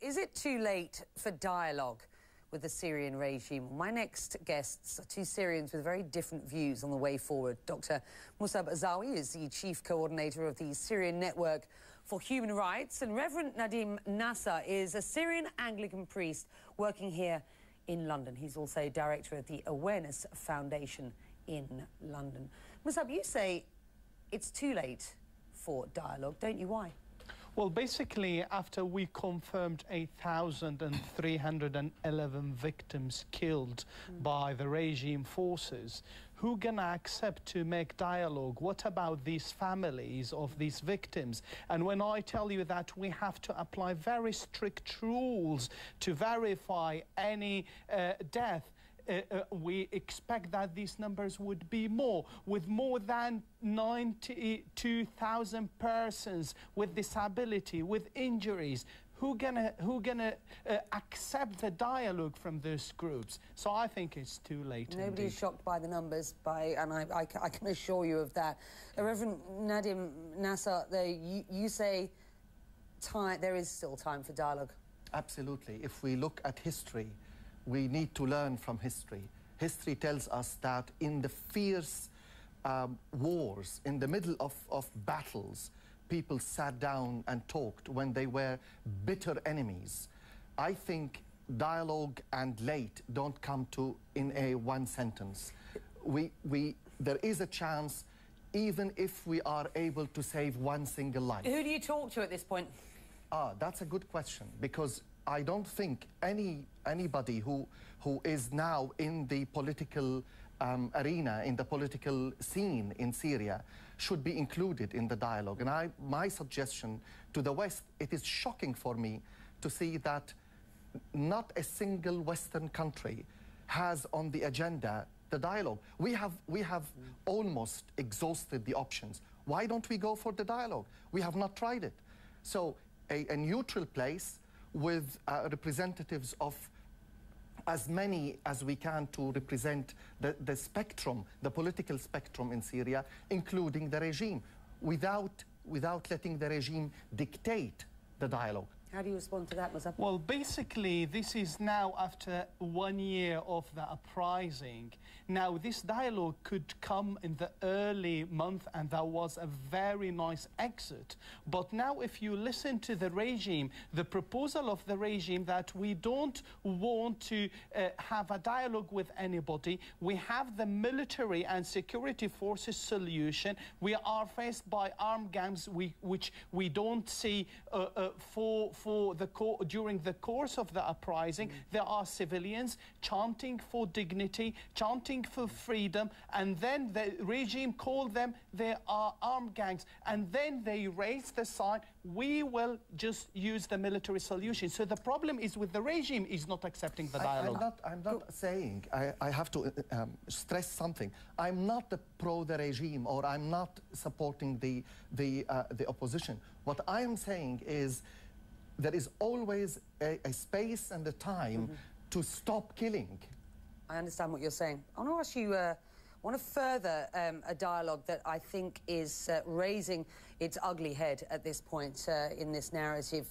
is it too late for dialogue with the Syrian regime? My next guests are two Syrians with very different views on the way forward. Dr. Musaab Azzawi is the chief coordinator of the Syrian Network for Human Rights, and Reverend Nadim Nassar is a Syrian Anglican priest working here in London. He's also director of the Awareness Foundation in London. Musaab, you say it's too late for dialogue, don't you? Why? Well, basically, after we confirmed 8,311 victims killed by the regime forces, who gonna accept to make dialogue? What about these families of these victims? And when I tell you that we have to apply very strict rules to verify any death, we expect that these numbers would be more, with more than 92,000 persons with disability, with injuries. Who gonna accept the dialogue from those groups? So I think it's too late. Nobody is shocked by the numbers, and I can assure you of that. Reverend Nadim Nassar, you say there is still time for dialogue. Absolutely. If we look at history, we need to learn from history. History tells us that in the fierce wars, in the middle of battles, people sat down and talked when they were bitter enemies. I think dialogue and late don't come to in a one sentence. There is a chance, even if we are able to save one single life. Who do you talk to at this point? That's a good question, because I don't think anybody who is now in the political arena, in the political scene in Syria, should be included in the dialogue. And my suggestion to the West, it is shocking for me to see that not a single Western country has on the agenda the dialogue. We have almost exhausted the options. Why don't we go for the dialogue? We have not tried it. So a neutral place with representatives of as many as we can to represent the spectrum, the political spectrum in Syria, including the regime, without letting the regime dictate the dialogue. How do you respond to that, Musaab? Well, basically, this is now after 1 year of the uprising. Now, this dialogue could come in the early month, and that was a very nice exit. But now, if you listen to the regime, the proposal of the regime that we don't want to have a dialogue with anybody, we have the military and security forces solution. We are faced by armed gangs, which we don't see during the course of the uprising. There are civilians chanting for dignity, chanting for freedom, and then the regime called them, they are armed gangs, and then they raise the sign, we will just use the military solution. So the problem is with the regime is not accepting the dialogue. I'm not saying, I have to stress something. I'm not pro the regime, or I'm not supporting the opposition. What I am saying is there is always a space and a time to stop killing. I understand what you're saying. I want to ask you, I want to further a dialogue that I think is raising its ugly head at this point in this narrative.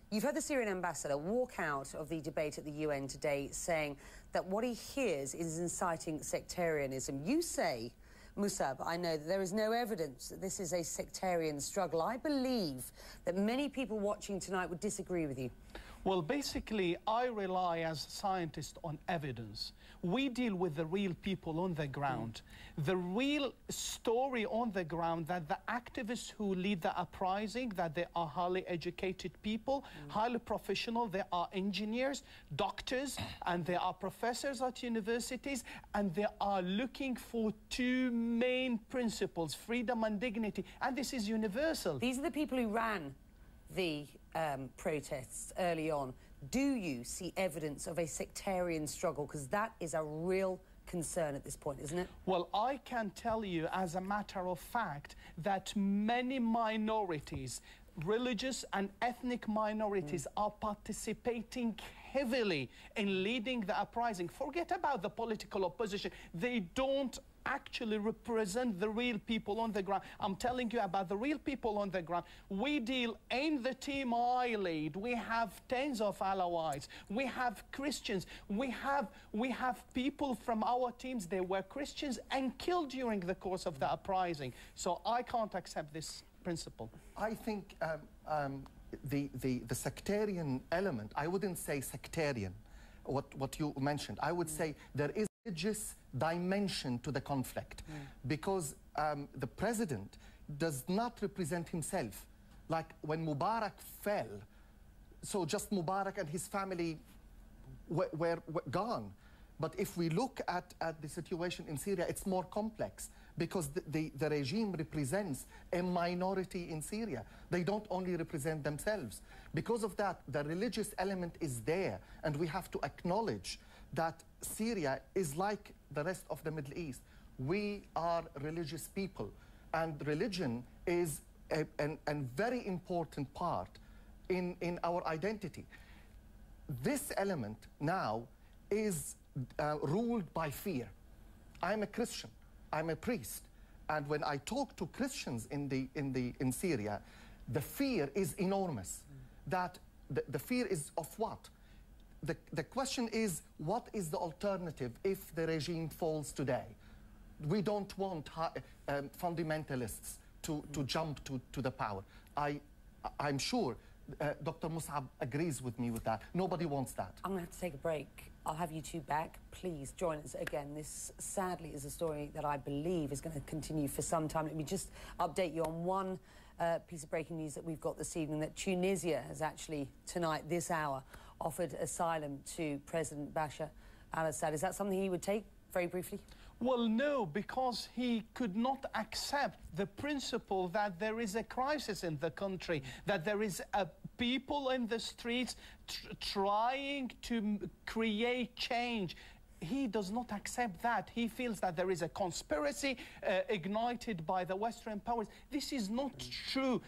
You've heard the Syrian ambassador walk out of the debate at the UN today saying that what he hears is inciting sectarianism. You say, Musaab, I know that there is no evidence that this is a sectarian struggle. I believe that many people watching tonight would disagree with you. Well, basically, I rely as a scientist on evidence. We deal with the real people on the ground. The real story on the ground, that the activists who lead the uprising, that they are highly educated people, highly professional, they are engineers, doctors, and they are professors at universities, and they are looking for two main principles, freedom and dignity, and this is universal. These are the people who ran the protests early on. Do you see evidence of a sectarian struggle? Because that is a real concern at this point, isn't it? Well, I can tell you as a matter of fact that many minorities, religious and ethnic minorities, are participating heavily in leading the uprising. Forget about the political opposition. They don't actually represent the real people on the ground. I'm telling you about the real people on the ground. We deal in the team I lead. We have tens of Alawites. We have Christians. We have people from our teams. They were Christians and killed during the course of the uprising. So I can't accept this principle. I think the sectarian element, I wouldn't say sectarian, what you mentioned. I would say there is a religious dimension to the conflict, because the president does not represent himself. Like when Mubarak fell, so just Mubarak and his family were gone. But if we look at the situation in Syria, it's more complex, because the regime represents a minority in Syria. They don't only represent themselves. Because of that, the religious element is there, and we have to acknowledge that Syria is like the rest of the Middle East. We are religious people, and religion is a very important part in our identity. This element now is ruled by fear. I'm a Christian, I'm a priest, and when I talk to Christians in Syria, the fear is enormous. That the fear is of what? The question is, what is the alternative if the regime falls today? We don't want fundamentalists to jump to the power. I'm sure Dr. Musaab agrees with me with that. Nobody wants that. I'm going to have to take a break. I'll have you two back. Please join us again. This, sadly, is a story that I believe is going to continue for some time. Let me just update you on one piece of breaking news that we've got this evening, that Tunisia has actually, tonight, this hour, offered asylum to President Bashar al-Assad. Is that something he would take, very briefly? Well, no, because he could not accept the principle that there is a crisis in the country, that there is a people in the streets trying to create change. He does not accept that. He feels that there is a conspiracy ignited by the Western powers. This is not true.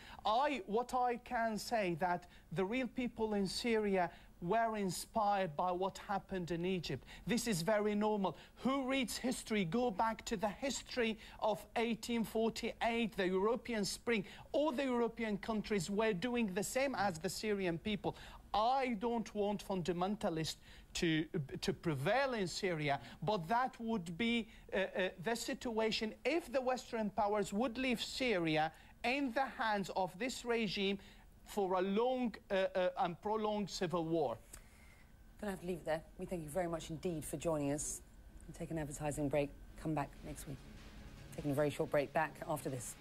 What I can say that the real people in Syria were inspired by what happened in Egypt. This is very normal. Who reads history? Go back to the history of 1848, the European Spring. All the European countries were doing the same as the Syrian people. I don't want fundamentalists to prevail in Syria, but that would be the situation if the Western powers would leave Syria in the hands of this regime for a long and prolonged civil war. Gonna have to leave it there. We thank you very much indeed for joining us. We'll take an advertising break. Come back next week. Taking a very short break. Back after this.